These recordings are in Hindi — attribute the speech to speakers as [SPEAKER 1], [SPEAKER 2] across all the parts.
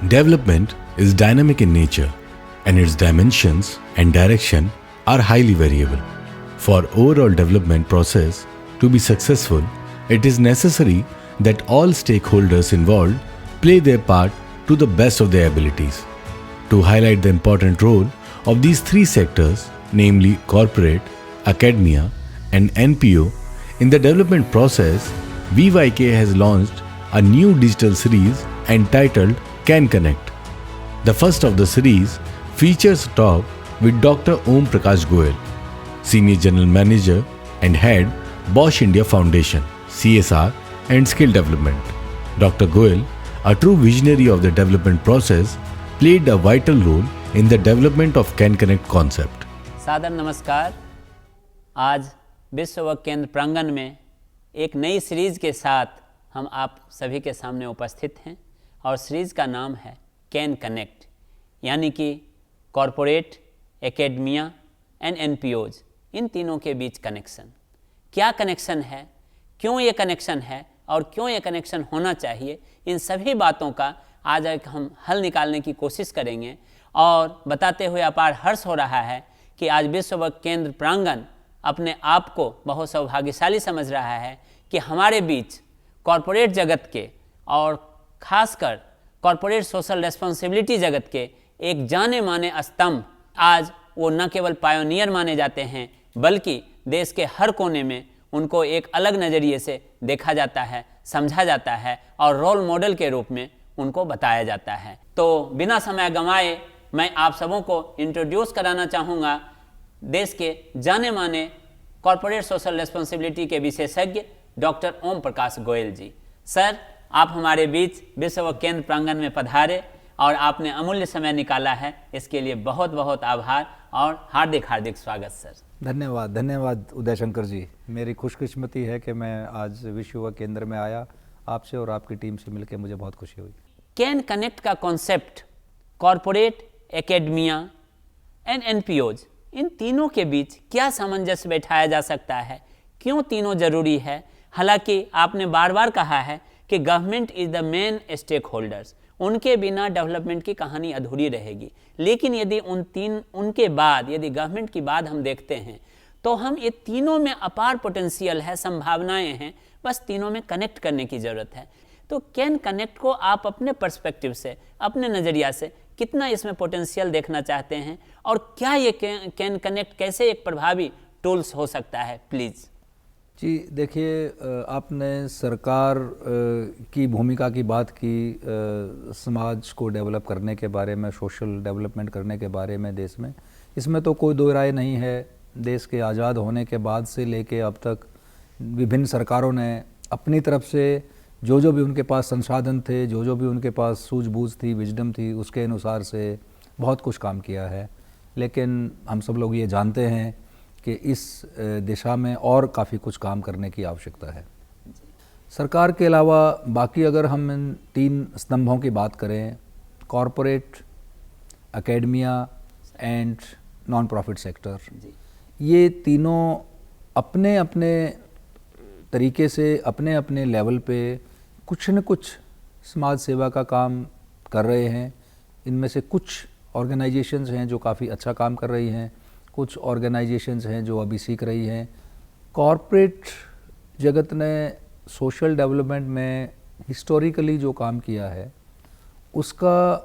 [SPEAKER 1] Development is dynamic in nature, and its dimensions and direction are highly variable. For overall development process to be successful, it is necessary that all stakeholders involved play their part to the best of their abilities. To highlight the important role of these three sectors, namely corporate, academia, and NPO, in the development process, VYK has launched a new digital series entitled Can Connect. The first of the series features a talk with Dr. Om Prakash Goel, Senior General Manager and Head, Bosch India Foundation, CSR and Skill Development. Dr. Goel, a true visionary of the development process, played a vital role in the development of Can Connect concept.
[SPEAKER 2] सादर नमस्कार। आज विश्व योग केंद्र प्रांगण में एक नई सीरीज के साथ हम आप सभी के सामने उपस्थित हैं और सीरीज़ का नाम है कैन कनेक्ट, यानी कि कॉरपोरेट, एकेडमिया एंड एनपीओज, इन तीनों के बीच कनेक्शन। क्या कनेक्शन है, क्यों ये कनेक्शन है और क्यों ये कनेक्शन होना चाहिए, इन सभी बातों का आज एक हम हल निकालने की कोशिश करेंगे। और बताते हुए अपार हर्ष हो रहा है कि आज विश्व योग केंद्र प्रांगण अपने आप को बहुत सौभाग्यशाली समझ रहा है कि हमारे बीच कॉरपोरेट जगत के और खासकर कॉरपोरेट सोशल रेस्पॉन्सिबिलिटी जगत के एक जाने माने स्तंभ, आज वो न केवल पायोनियर माने जाते हैं बल्कि देश के हर कोने में उनको एक अलग नज़रिए से देखा जाता है, समझा जाता है और रोल मॉडल के रूप में उनको बताया जाता है। तो बिना समय गंवाए मैं आप सबों को इंट्रोड्यूस कराना चाहूँगा देश के जाने माने कॉरपोरेट सोशल रेस्पॉन्सिबिलिटी के विशेषज्ञ डॉक्टर ओम प्रकाश गोयल जी। सर, आप हमारे बीच विश्व योग केंद्र प्रांगण में पधारे और आपने अमूल्य समय निकाला है, इसके लिए बहुत बहुत आभार और हार्दिक हार्दिक स्वागत सर।
[SPEAKER 3] धन्यवाद उदय शंकर जी। मेरी खुशकिस्मती है कि मैं आज विश्व योग केंद्र में आया, आपसे और आपकी टीम से मिलकर मुझे बहुत खुशी हुई।
[SPEAKER 2] कैन कनेक्ट का कॉन्सेप्ट कॉरपोरेट, एकेडमिया एंड एनपीओज, इन तीनों के बीच क्या सामंजस्य बैठाया जा सकता है, क्यों तीनों जरूरी है। हालांकि आपने बार बार कहा है कि government is the main stakeholders, उनके बिना डेवलपमेंट की कहानी अधूरी रहेगी। लेकिन यदि उनके बाद यदि गवर्नमेंट की बात हम देखते हैं तो हम ये तीनों में अपार पोटेंशियल है, संभावनाएं हैं, बस तीनों में कनेक्ट करने की ज़रूरत है। तो कैन कनेक्ट को आप अपने पर्सपेक्टिव से, अपने नज़रिया से कितना इसमें पोटेंशियल देखना चाहते हैं और क्या ये कैन कनेक्ट कैसे एक प्रभावी टूल्स हो सकता है, प्लीज़।
[SPEAKER 3] जी देखिए, आपने सरकार की भूमिका की बात की, समाज को डेवलप करने के बारे में, सोशल डेवलपमेंट करने के बारे में देश में, इसमें तो कोई दो राय नहीं है। देश के आज़ाद होने के बाद से लेके अब तक विभिन्न सरकारों ने अपनी तरफ से जो भी उनके पास संसाधन थे, जो भी उनके पास सूझबूझ थी, विजडम थी, उसके अनुसार से बहुत कुछ काम किया है। लेकिन हम सब लोग ये जानते हैं कि इस दिशा में और काफ़ी कुछ काम करने की आवश्यकता है। सरकार के अलावा बाकी अगर हम इन तीन स्तंभों की बात करें, corporate, academia and non profit sector, ये तीनों अपने अपने तरीके से, अपने अपने लेवल पे कुछ न कुछ समाज सेवा का काम कर रहे हैं। इनमें से कुछ ऑर्गेनाइजेशंस हैं जो काफ़ी अच्छा काम कर रही हैं, कुछ ऑर्गेनाइजेशंस हैं जो अभी सीख रही हैं। कॉरपोरेट जगत ने सोशल डेवलपमेंट में हिस्टोरिकली जो काम किया है उसका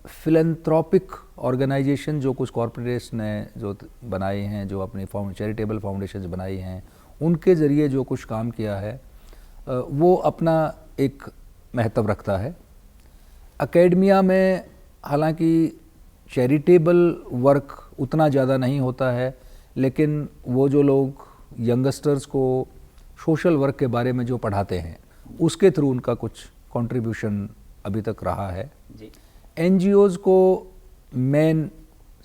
[SPEAKER 3] फिलैंथ्रोपिक ऑर्गेनाइजेशन जो कुछ कॉरपोरेट्स ने जो बनाए हैं, जो अपनी चैरिटेबल फाउंडेशंस बनाई हैं, उनके ज़रिए जो कुछ काम किया है वो अपना एक महत्व रखता है। एकेडमिया में हालांकि चैरिटेबल वर्क उतना ज़्यादा नहीं होता है, लेकिन वो जो लोग यंगस्टर्स को सोशल वर्क के बारे में जो पढ़ाते हैं उसके थ्रू उनका कुछ कंट्रीब्यूशन अभी तक रहा है। एनजीओज़ को मेन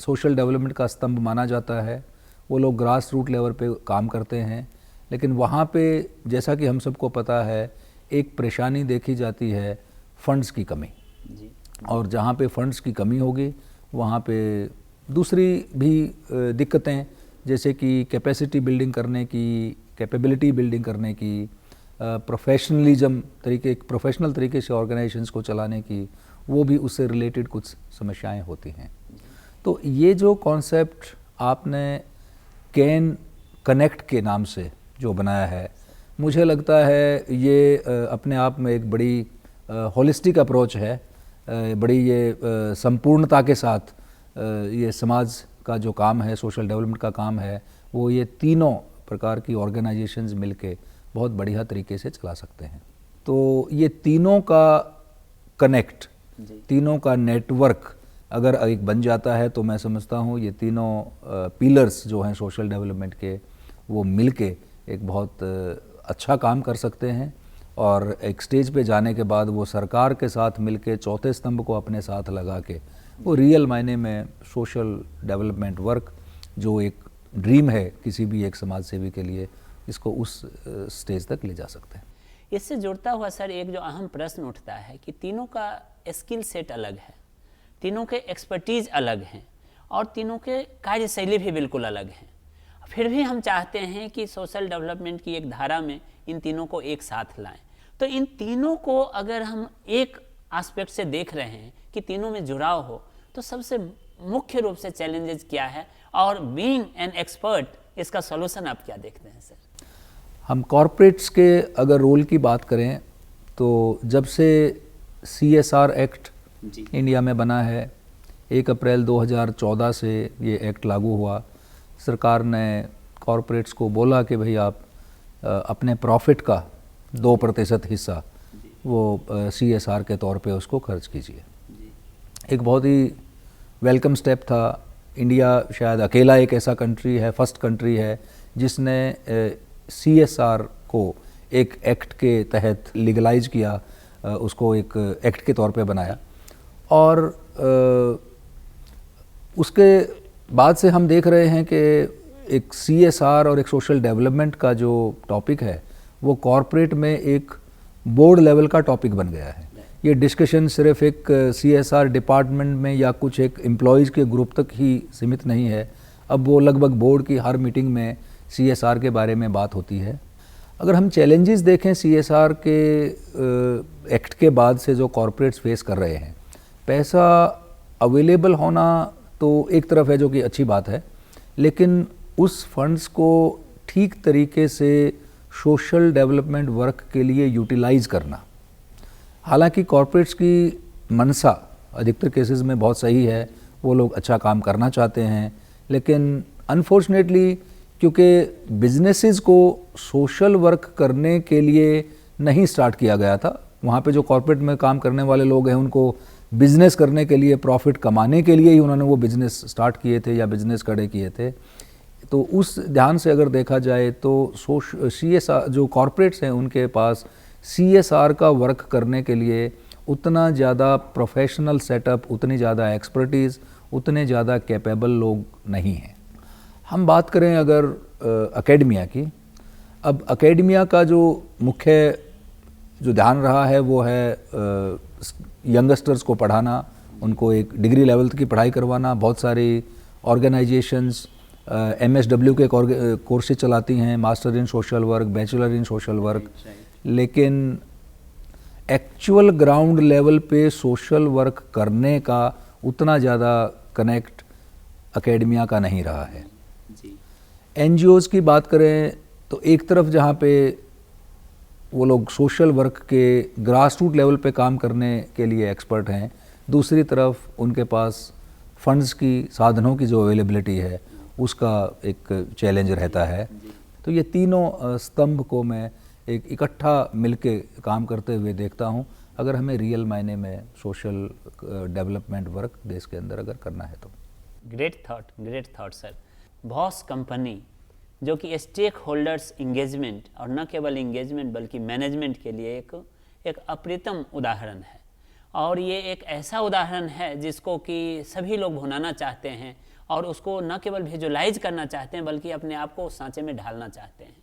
[SPEAKER 3] सोशल डेवलपमेंट का स्तंभ माना जाता है। वो लोग ग्रास रूट लेवल पे काम करते हैं, लेकिन वहाँ पे जैसा कि हम सबको पता है एक परेशानी देखी जाती है, फंड्स की कमी। और जहाँ पे फंड्स की कमी होगी वहाँ पे दूसरी भी दिक्कतें, जैसे कि कैपेसिटी बिल्डिंग करने की, कैपेबिलिटी बिल्डिंग करने की, प्रोफेशनलिज्म तरीके, प्रोफेशनल तरीके से ऑर्गेनाइजेशंस को चलाने की, वो भी उससे रिलेटेड कुछ समस्याएं होती हैं। तो ये जो कॉन्सेप्ट आपने कैन कनेक्ट के नाम से जो बनाया है, मुझे लगता है ये अपने आप में एक बड़ी होलिस्टिक अप्रोच है, बड़ी ये संपूर्णता के साथ ये समाज का जो काम है, सोशल डेवलपमेंट का काम है, वो ये तीनों प्रकार की ऑर्गेनाइजेशंस मिलके बहुत बढ़िया तरीके से चला सकते हैं। तो ये तीनों का कनेक्ट, तीनों का नेटवर्क अगर एक बन जाता है तो मैं समझता हूँ ये तीनों पिलर्स जो हैं सोशल डेवलपमेंट के, वो मिलके एक बहुत अच्छा काम कर सकते हैं। और एक स्टेज पे जाने के बाद वो सरकार के साथ मिलके चौथे स्तंभ को अपने साथ लगा के वो रियल मायने में सोशल डेवलपमेंट वर्क जो एक ड्रीम है किसी भी एक समाज सेवी के लिए, इसको उस स्टेज तक ले जा सकते हैं।
[SPEAKER 2] इससे जुड़ता हुआ सर एक जो अहम प्रश्न उठता है कि तीनों का स्किल सेट अलग है, तीनों के एक्सपर्टीज़ अलग हैं और तीनों के कार्यशैली भी बिल्कुल अलग हैं। फिर भी हम चाहते हैं कि सोशल डेवलपमेंट की एक धारा में इन तीनों को एक साथ लाएं। तो इन तीनों को अगर हम एक एस्पेक्ट से देख रहे हैं कि तीनों में जुड़ाव हो, तो सबसे मुख्य रूप से चैलेंजेस क्या है और बीइंग एन एक्सपर्ट इसका सॉल्यूशन आप क्या देखते हैं सर?
[SPEAKER 3] हम कॉरपोरेट्स के अगर रोल की बात करें तो जब से CSR एक्ट इंडिया में बना है, 1 अप्रैल 2014 से ये एक्ट लागू हुआ, सरकार ने कॉरपोरेट्स को बोला कि भाई आप अपने प्रॉफिट का 2% हिस्सा वो CSR के तौर पे उसको खर्च कीजिए। एक बहुत ही वेलकम स्टेप था। इंडिया शायद अकेला एक ऐसा कंट्री है, फर्स्ट कंट्री है जिसने CSR को एक एक्ट के तहत लीगलाइज किया, उसको एक एक्ट के तौर पे बनाया। और उसके बाद से हम देख रहे हैं कि एक CSR और एक सोशल डेवलपमेंट का जो टॉपिक है वो कॉरपोरेट में एक बोर्ड लेवल का टॉपिक बन गया है। ये डिस्कशन सिर्फ एक CSR डिपार्टमेंट में या कुछ एक एम्प्लॉयज़ के ग्रुप तक ही सीमित नहीं है, अब वो लगभग बोर्ड की हर मीटिंग में CSR के बारे में बात होती है। अगर हम चैलेंजेस देखें CSR के एक्ट के बाद से जो कॉरपोरेट्स फेस कर रहे हैं, पैसा अवेलेबल होना तो एक तरफ है जो कि अच्छी बात है, लेकिन उस फंड्स को ठीक तरीके से सोशल डेवलपमेंट वर्क के लिए यूटिलाइज करना, हालांकि कॉरपोरेट्स की मनसा अधिकतर केसेस में बहुत सही है, वो लोग अच्छा काम करना चाहते हैं, लेकिन अनफॉर्चुनेटली क्योंकि बिजनेसेस को सोशल वर्क करने के लिए नहीं स्टार्ट किया गया था, वहाँ पे जो कॉरपोरेट में काम करने वाले लोग हैं उनको बिजनेस करने के लिए, प्रॉफिट कमाने के लिए ही उन्होंने वो बिजनेस स्टार्ट किए थे या बिजनेस खड़े किए थे। तो उस ध्यान से अगर देखा जाए तो CSR जो कॉरपोरेट्स हैं उनके पास CSR का वर्क करने के लिए उतना ज़्यादा प्रोफेशनल सेटअप, उतनी ज़्यादा एक्सपर्टीज़, उतने ज़्यादा कैपेबल लोग नहीं हैं। हम बात करें अगर एकेडमिया की, अब एकेडमिया का जो मुख्य जो ध्यान रहा है वो है यंगस्टर्स को पढ़ाना, उनको एक डिग्री लेवल की पढ़ाई करवाना। बहुत सारी ऑर्गेनाइजेशंस MSW के कोर्सेज चलाती हैं, master in social work, bachelor in social work, लेकिन एक्चुअल ग्राउंड लेवल पे सोशल वर्क करने का उतना ज़्यादा कनेक्ट एकेडमिया का नहीं रहा है। NGOs की बात करें तो एक तरफ जहाँ पे वो लोग सोशल वर्क के ग्रास रूट लेवल पे काम करने के लिए एक्सपर्ट हैं, दूसरी तरफ उनके पास फंड्स की, साधनों की जो अवेलेबिलिटी है उसका एक चैलेंज रहता है। तो ये तीनों स्तंभ को मैं एक इकट्ठा मिलके काम करते हुए देखता हूँ, अगर हमें रियल मायने में सोशल डेवलपमेंट वर्क देश के अंदर अगर करना है तो।
[SPEAKER 2] Great thought sir. Boss company जो कि स्टेक होल्डर्स इंगेजमेंट और न केवल इंगेजमेंट बल्कि मैनेजमेंट के लिए एक अप्रतिम उदाहरण है, और ये एक ऐसा उदाहरण है जिसको कि सभी लोग भुनाना चाहते हैं और उसको न केवल विजुलाइज करना चाहते हैं बल्कि अपने आप को उस सांचे में ढालना चाहते हैं।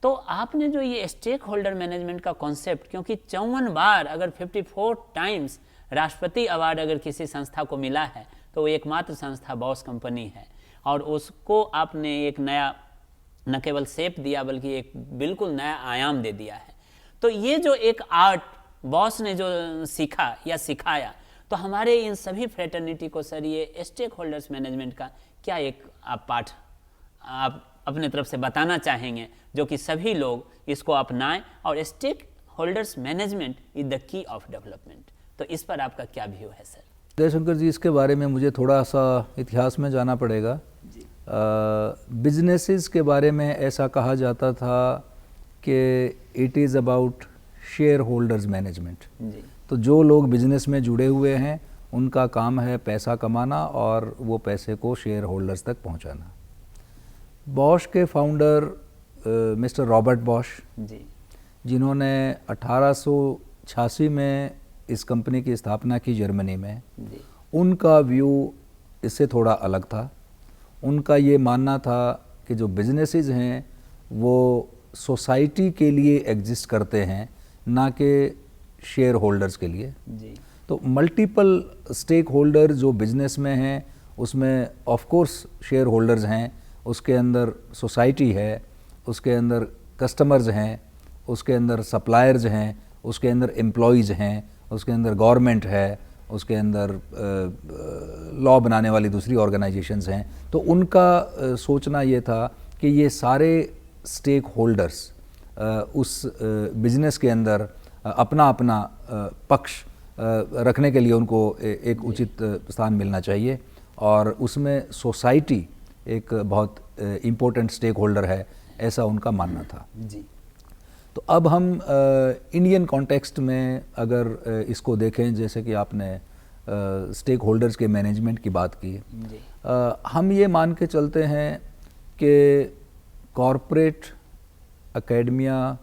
[SPEAKER 2] तो आपने जो ये स्टेक होल्डर मैनेजमेंट का कॉन्सेप्ट, क्योंकि 54 बार अगर 54 टाइम्स राष्ट्रपति अवार्ड अगर किसी संस्था को मिला है तो वो एकमात्र संस्था बॉस कंपनी है, और उसको आपने एक नया न केवल शेप दिया बल्कि एक बिल्कुल नया आयाम दे दिया है। तो ये जो एक आर्ट बॉस ने जो सीखा या सिखाया, तो हमारे इन सभी फ्रेटर्निटी को सर ये स्टेक होल्डर्स मैनेजमेंट का क्या एक आप पाठ आप अपने तरफ से बताना चाहेंगे जो कि सभी लोग इसको अपनाएं, और stakeholders management is the key of development. तो इस पर आपका क्या व्यू है सर?
[SPEAKER 3] जयशंकर जी, इसके बारे में मुझे थोड़ा सा इतिहास में जाना पड़ेगा। बिजनेसेस के बारे में ऐसा कहा जाता था कि it is about share holders management. तो जो लोग बिजनेस में जुड़े हुए हैं उनका काम है पैसा कमाना और वो पैसे को शेयर होल्डर्स तक पहुंचाना। बॉश के फाउंडर मिस्टर रॉबर्ट बॉश
[SPEAKER 2] जी,
[SPEAKER 3] जिन्होंने 1886 में इस कंपनी की स्थापना की जर्मनी में,
[SPEAKER 2] जी,
[SPEAKER 3] उनका व्यू इससे थोड़ा अलग था। उनका ये मानना था कि जो बिजनेसेस हैं वो सोसाइटी के लिए एग्जिस्ट करते हैं, ना कि शेयर होल्डर्स के लिए।
[SPEAKER 2] जी,
[SPEAKER 3] तो मल्टीपल स्टेक होल्डर जो बिजनेस में हैं उसमें ऑफ कोर्स शेयर होल्डर्स हैं, उसके अंदर सोसाइटी है, उसके अंदर कस्टमर्स हैं, उसके अंदर सप्लायर्स हैं, उसके अंदर एम्प्लॉयज़ हैं, उसके अंदर गवर्नमेंट है, उसके अंदर लॉ बनाने वाली दूसरी ऑर्गेनाइजेशंस हैं। तो उनका सोचना ये था कि ये सारे स्टेक होल्डर्स उस बिजनेस के अंदर अपना अपना पक्ष रखने के लिए उनको एक उचित स्थान मिलना चाहिए, और उसमें सोसाइटी एक बहुत इम्पोर्टेंट स्टेक होल्डर है, ऐसा उनका मानना था।
[SPEAKER 2] जी।
[SPEAKER 3] तो अब हम इंडियन कॉन्टेक्स्ट में अगर इसको देखें, जैसे कि आपने स्टेक होल्डर्स के मैनेजमेंट की बात की,
[SPEAKER 2] जी,
[SPEAKER 3] हम ये मान के चलते हैं कि कॉरपोरेट, एकेडमिया,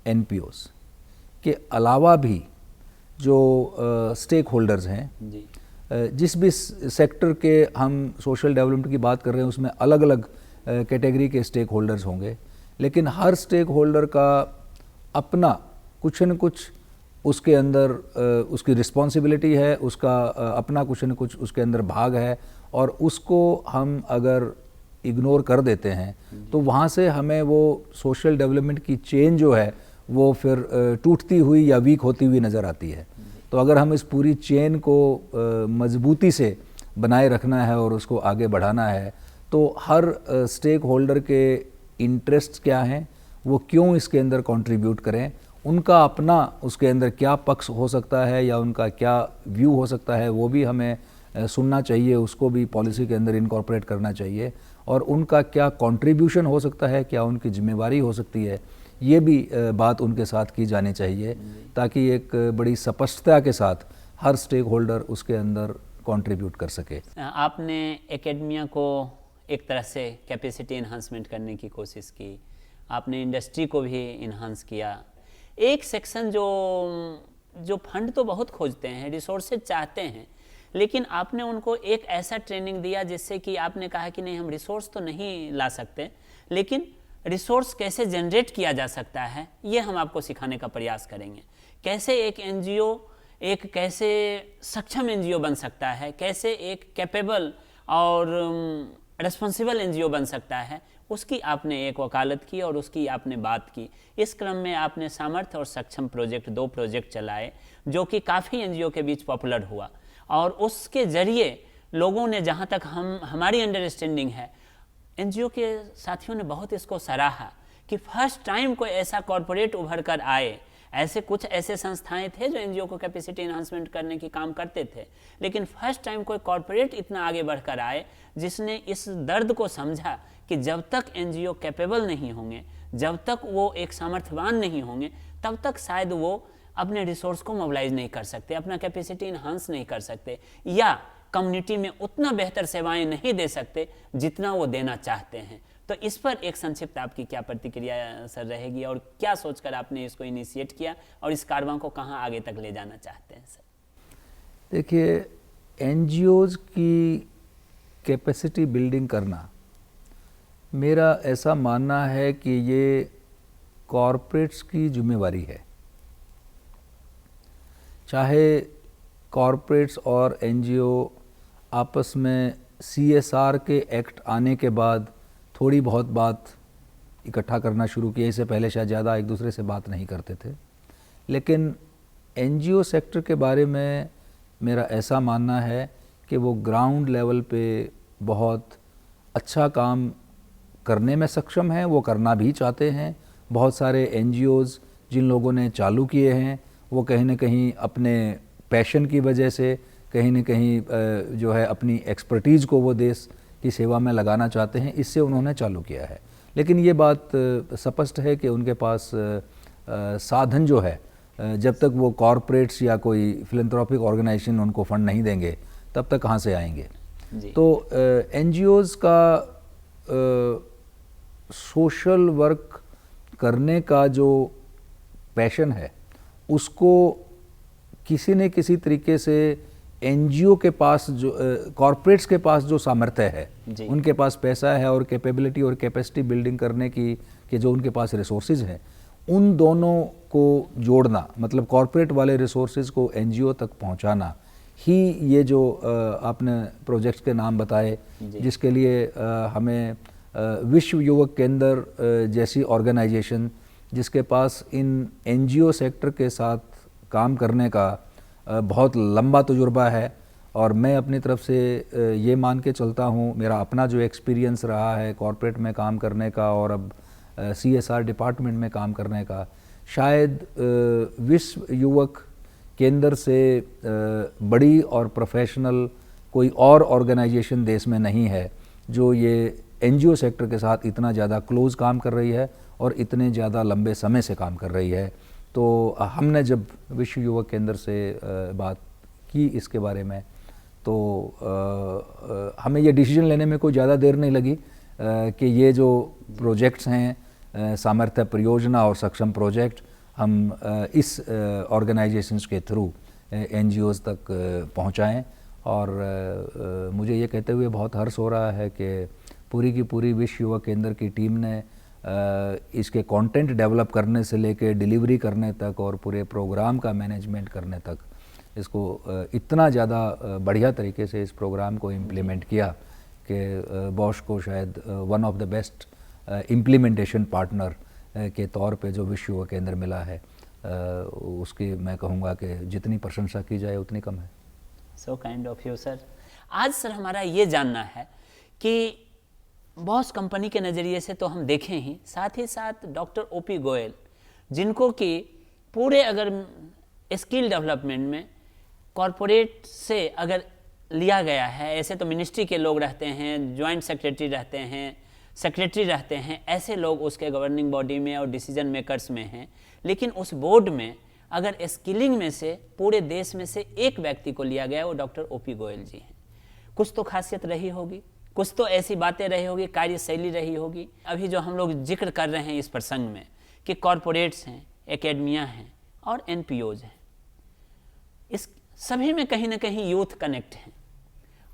[SPEAKER 3] एनपीओस के अलावा भी जो स्टेक होल्डर्स हैं,
[SPEAKER 2] जी,
[SPEAKER 3] जिस भी सेक्टर के हम सोशल डेवलपमेंट की बात कर रहे हैं उसमें अलग अलग कैटेगरी के स्टेक होल्डर्स होंगे, लेकिन हर स्टेक होल्डर का अपना कुछ न कुछ उसके अंदर उसकी रिस्पॉन्सिबिलिटी है, उसका अपना कुछ न कुछ उसके अंदर भाग है, और उसको हम अगर इग्नोर कर देते हैं तो वहाँ से हमें वो सोशल डेवलपमेंट की चेन जो है वो फिर टूटती हुई या वीक होती हुई नज़र आती है। तो अगर हम इस पूरी चेन को मजबूती से बनाए रखना है और उसको आगे बढ़ाना है, तो हर स्टेक होल्डर के इंटरेस्ट क्या हैं, वो क्यों इसके अंदर कंट्रीब्यूट करें, उनका अपना उसके अंदर क्या पक्ष हो सकता है या उनका क्या व्यू हो सकता है, वो भी हमें सुनना चाहिए, उसको भी पॉलिसी के अंदर इनकॉर्पोरेट करना चाहिए, और उनका क्या कंट्रीब्यूशन हो सकता है, क्या उनकी जिम्मेवारी हो सकती है, ये भी बात उनके साथ की जानी चाहिए, ताकि एक बड़ी स्पष्टता के साथ हर स्टेक होल्डर उसके अंदर कंट्रीब्यूट कर सके।
[SPEAKER 2] आपने एकेडमिया को एक तरह से कैपेसिटी इन्हांसमेंट करने की कोशिश की, आपने इंडस्ट्री को भी इन्हांस किया। एक सेक्शन जो फंड तो बहुत खोजते हैं, रिसोर्सेज चाहते हैं, लेकिन आपने उनको एक ऐसा ट्रेनिंग दिया जिससे कि आपने कहा कि नहीं, हम रिसोर्स तो नहीं ला सकते, लेकिन रिसोर्स कैसे जनरेट किया जा सकता है ये हम आपको सिखाने का प्रयास करेंगे। कैसे एक एनजीओ एक कैसे सक्षम एनजीओ बन सकता है, कैसे एक कैपेबल और रिस्पॉन्सिबल एनजीओ बन सकता है, उसकी आपने एक वकालत की और उसकी आपने बात की। इस क्रम में आपने सामर्थ्य और सक्षम प्रोजेक्ट 2 प्रोजेक्ट चलाए जो कि काफ़ी एनजीओ के बीच पॉपुलर हुआ, और उसके ज़रिए लोगों ने, जहाँ तक हमारी अंडरस्टैंडिंग है, एनजीओ के साथियों ने बहुत इसको सराहा कि फर्स्ट टाइम कोई ऐसा कॉरपोरेट उभर कर आए। ऐसे कुछ ऐसे संस्थाएं थे जो एनजीओ को कैपेसिटी एनहांसमेंट करने की काम करते थे, लेकिन फर्स्ट टाइम कोई कॉरपोरेट इतना आगे बढ़कर आए जिसने इस दर्द को समझा कि जब तक एनजीओ कैपेबल नहीं होंगे, जब तक वो एक सामर्थ्यवान नहीं होंगे, तब तक शायद वो अपने रिसोर्स को मोबिलाइज नहीं कर सकते, अपना कैपेसिटी इन्हांस नहीं कर सकते, या कम्युनिटी में उतना बेहतर सेवाएं नहीं दे सकते जितना वो देना चाहते हैं। तो इस पर एक संक्षिप्त आपकी क्या प्रतिक्रिया सर रहेगी, और क्या सोचकर आपने इसको इनिशिएट किया और इस कारवां को कहाँ आगे तक ले जाना चाहते हैं सर?
[SPEAKER 3] देखिए, एनजीओज़ की कैपेसिटी बिल्डिंग करना, मेरा ऐसा मानना है कि ये कॉरपोरेट्स की जिम्मेवारी है। चाहे कॉरपोरेट्स और एनजीओ आपस में CSR के एक्ट आने के बाद थोड़ी बहुत बात इकट्ठा करना शुरू किए, इससे पहले शायद ज़्यादा एक दूसरे से बात नहीं करते थे, लेकिन एनजीओ सेक्टर के बारे में मेरा ऐसा मानना है कि वो ग्राउंड लेवल पे बहुत अच्छा काम करने में सक्षम हैं, वो करना भी चाहते हैं। बहुत सारे एनजीओज़ जिन लोगों ने चालू किए हैं वो कहीं ना कहीं अपने पैशन की वजह से, कहीं ना कहीं जो है अपनी एक्सपर्टीज़ को वो देश की सेवा में लगाना चाहते हैं, इससे उन्होंने चालू किया है। लेकिन ये बात स्पष्ट है कि उनके पास साधन जो है, जब तक वो कॉरपोरेट्स या कोई फिलैंथ्रोपिक ऑर्गेनाइजेशन उनको फंड नहीं देंगे तब तक कहाँ से आएंगे। तो एनजीओज़ का सोशल वर्क करने का जो पैशन है उसको किसी न किसी तरीके से एनजीओ के पास, जो कॉरपोरेट्स के पास जो सामर्थ्य है, उनके पास पैसा है और कैपेबिलिटी और कैपेसिटी बिल्डिंग करने की कि जो उनके पास रिसोर्सेज हैं, उन दोनों को जोड़ना, मतलब कॉरपोरेट वाले रिसोर्सेज को एनजीओ तक पहुंचाना ही ये जो आपने प्रोजेक्ट्स के नाम बताए, जिसके लिए हमें विश्व युवक केंद्र जैसी ऑर्गेनाइजेशन जिसके पास इन एनजीओ सेक्टर के साथ काम करने का बहुत लंबा तजुर्बा है, और मैं अपनी तरफ से ये मान के चलता हूँ, मेरा अपना जो एक्सपीरियंस रहा है कॉरपोरेट में काम करने का और अब CSR डिपार्टमेंट में काम करने का, शायद विश्व युवक केंद्र से बड़ी और प्रोफेशनल कोई और ऑर्गेनाइजेशन देश में नहीं है जो ये एनजीओ सेक्टर के साथ इतना ज़्यादा क्लोज काम कर रही है और इतने ज़्यादा लंबे समय से काम कर रही है। तो हमने जब विश्व युवक केंद्र से बात की इसके बारे में, तो हमें ये डिसीजन लेने में कोई ज़्यादा देर नहीं लगी कि ये जो प्रोजेक्ट्स हैं, सामर्थ्य परियोजना और सक्षम प्रोजेक्ट, हम इस ऑर्गेनाइजेशंस के थ्रू एनजीओज़ तक पहुंचाएं। और मुझे ये कहते हुए बहुत हर्ष हो रहा है कि पूरी की पूरी विश्व युवा केंद्र की टीम ने इसके कंटेंट डेवलप करने से लेकर डिलीवरी करने तक और पूरे प्रोग्राम का मैनेजमेंट करने तक इसको इतना ज़्यादा बढ़िया तरीके से इस प्रोग्राम को इम्प्लीमेंट किया कि बॉश को शायद one of the best implementation partner के तौर पे जो विश्व युवा केंद्र मिला है, उसकी मैं कहूँगा कि जितनी प्रशंसा की जाए उतनी कम है।
[SPEAKER 2] So kind of you sir. आज सर हमारा ये जानना है कि बॉश कंपनी के नज़रिए से तो हम देखें ही, साथ ही साथ डॉक्टर OP गोयल, जिनको कि पूरे अगर स्किल डेवलपमेंट में कॉरपोरेट से अगर लिया गया है, ऐसे तो मिनिस्ट्री के लोग रहते हैं, जॉइंट सेक्रेटरी रहते हैं, सेक्रेटरी रहते हैं, ऐसे लोग उसके गवर्निंग बॉडी में और डिसीजन मेकर्स में हैं, लेकिन उस बोर्ड में अगर स्किलिंग में से पूरे देश में से एक व्यक्ति को लिया गया, वो डॉक्टर OP गोयल जी हैं। कुछ तो खासियत रही होगी, कुछ तो ऐसी बातें रही होगी, कार्यशैली रही होगी। अभी जो हम लोग जिक्र कर रहे हैं इस प्रसंग में कि कॉरपोरेट्स हैं, एकेडमिया हैं और NPOs हैं, इस सभी में कहीं ना कहीं यूथ कनेक्ट हैं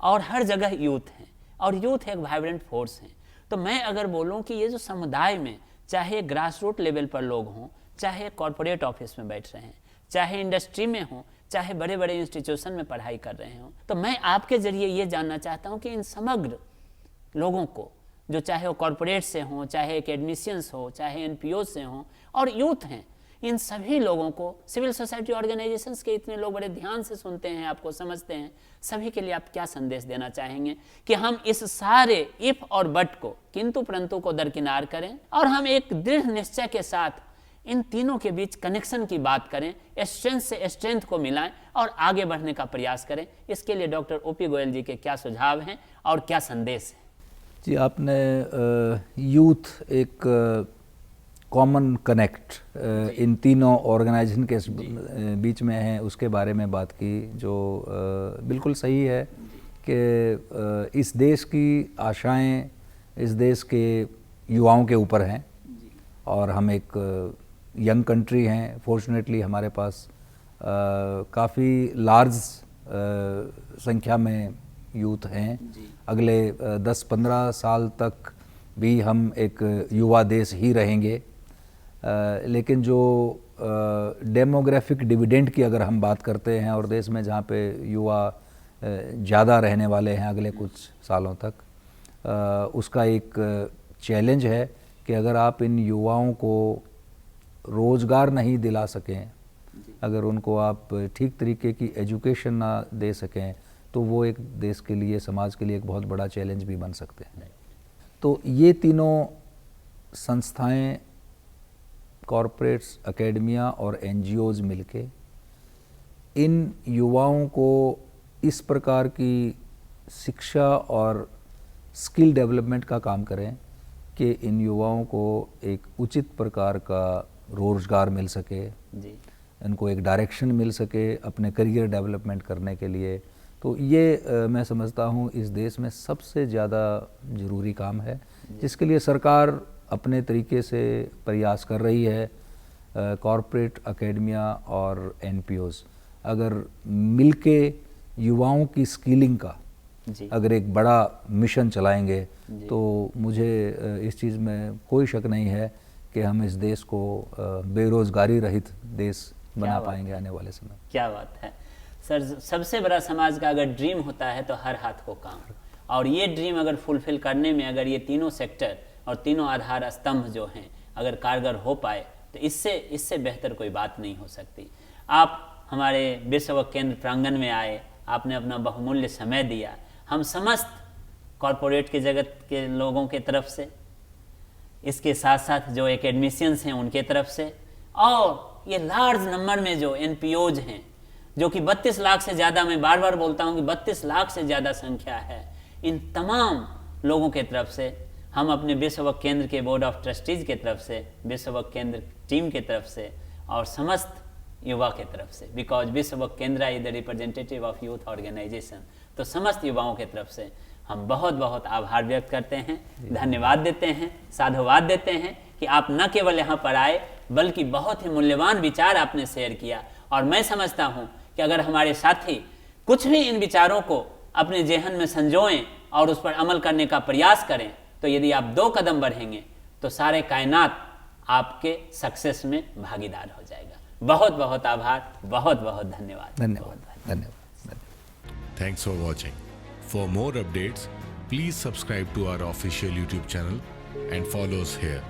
[SPEAKER 2] और हर जगह यूथ हैं और यूथ एक वाइब्रेंट फोर्स है। तो मैं अगर बोलूं कि ये जो समुदाय में चाहे ग्रास रूट लेवल पर लोग हों, चाहे कॉरपोरेट ऑफिस में बैठ रहे हैं, चाहे इंडस्ट्री में हों, चाहे बड़े बड़े इंस्टीट्यूशन में पढ़ाई कर रहे हों, तो मैं आपके जरिए ये जानना चाहता हूं कि इन समग्र लोगों को, जो चाहे वो कॉरपोरेट से हों, चाहे एकेडमिशियंस हो, चाहे NPO से हों और यूथ हैं, इन सभी लोगों को, सिविल सोसाइटी ऑर्गेनाइजेशंस के इतने लोग बड़े ध्यान से सुनते हैं, आपको समझते हैं, सभी के लिए आप क्या संदेश देना चाहेंगे कि हम इस सारे इफ और बट को, किंतु परंतु को दरकिनार करें और हम एक दृढ़ निश्चय के साथ इन तीनों के बीच कनेक्शन की बात करें, स्ट्रेंथ से स्ट्रेंथ को मिलाएं और आगे बढ़ने का प्रयास करें। इसके लिए डॉक्टर OP गोयल जी के क्या सुझाव हैं और क्या संदेश है?
[SPEAKER 3] जी, आपने यूथ एक कॉमन कनेक्ट इन तीनों ऑर्गेनाइजेशन के बीच में है, उसके बारे में बात की, जो बिल्कुल सही है कि इस देश की आशाएं इस देश के युवाओं के ऊपर हैं और हम एक यंग कंट्री हैं। फॉर्चुनेटली हमारे पास काफ़ी लार्ज संख्या में यूथ हैं। अगले 10-15 साल तक भी हम एक युवा देश ही रहेंगे, लेकिन जो डेमोग्राफिक डिविडेंड की अगर हम बात करते हैं और देश में जहाँ पे युवा ज़्यादा रहने वाले हैं अगले कुछ सालों तक, उसका एक चैलेंज है कि अगर आप इन युवाओं को रोज़गार नहीं दिला सकें, अगर उनको आप ठीक तरीके की एजुकेशन ना दे सकें तो वो एक देश के लिए, समाज के लिए एक बहुत बड़ा चैलेंज भी बन सकते हैं। तो ये तीनों संस्थाएं, कॉरपोरेट्स, एकेडमिया और एनजीओज मिलके इन युवाओं को इस प्रकार की शिक्षा और स्किल डेवलपमेंट का काम करें कि इन युवाओं को एक उचित प्रकार का रोजगार मिल सके
[SPEAKER 2] जी।
[SPEAKER 3] इनको एक डायरेक्शन मिल सके अपने करियर डेवलपमेंट करने के लिए। तो ये मैं समझता हूँ इस देश में सबसे ज़्यादा ज़रूरी काम है, जिसके लिए सरकार अपने तरीके से प्रयास कर रही है। कॉरपोरेट, एकेडमिया और एनपीओज अगर मिलके युवाओं की स्किलिंग का
[SPEAKER 2] जी।
[SPEAKER 3] अगर एक बड़ा मिशन चलाएंगे तो मुझे इस चीज़ में कोई शक नहीं है कि हम इस देश को बेरोजगारी रहित देश बना पाएंगे आने वाले समय।
[SPEAKER 2] क्या बात है सर। सबसे बड़ा समाज का अगर ड्रीम होता है तो हर हाथ को काम, और ये ड्रीम अगर फुलफिल करने में अगर ये तीनों सेक्टर और तीनों आधार स्तंभ जो हैं अगर कारगर हो पाए तो इससे बेहतर कोई बात नहीं हो सकती। आप हमारे विश्व केंद्र प्रांगण में आए, आपने अपना बहुमूल्य समय दिया। हम समस्त कॉरपोरेट के जगत के लोगों के तरफ से, इसके साथ साथ जो एकेडमिशियंस हैं उनके तरफ से, और ये लार्ज नंबर में जो एनपीओज हैं जो कि 32 लाख से ज़्यादा, मैं बार बार बोलता हूँ कि 32 लाख से ज़्यादा संख्या है, इन तमाम लोगों के तरफ से हम अपने विश्व केंद्र के बोर्ड ऑफ ट्रस्टीज के तरफ से, विश्व केंद्र टीम के तरफ से और समस्त युवा के तरफ से, because Vishwa Kendra is the representative of youth organisation, तो समस्त युवाओं के तरफ से हम बहुत बहुत आभार व्यक्त करते हैं, धन्यवाद देते हैं, साधुवाद देते हैं कि आप न केवल यहाँ पर आए बल्कि बहुत ही मूल्यवान विचार आपने शेयर किया। और मैं समझता हूँ कि अगर हमारे साथी कुछ भी इन विचारों को अपने जेहन में संजोएं और उस पर अमल करने का प्रयास करें तो यदि आप 2 कदम बढ़ेंगे तो सारे कायनात आपके सक्सेस में भागीदार हो जाएगा। बहुत बहुत आभार, बहुत बहुत धन्यवाद।
[SPEAKER 3] धन्यवाद।
[SPEAKER 1] Thanks for watching. For more updates, please subscribe to our official YouTube channel and follow us here.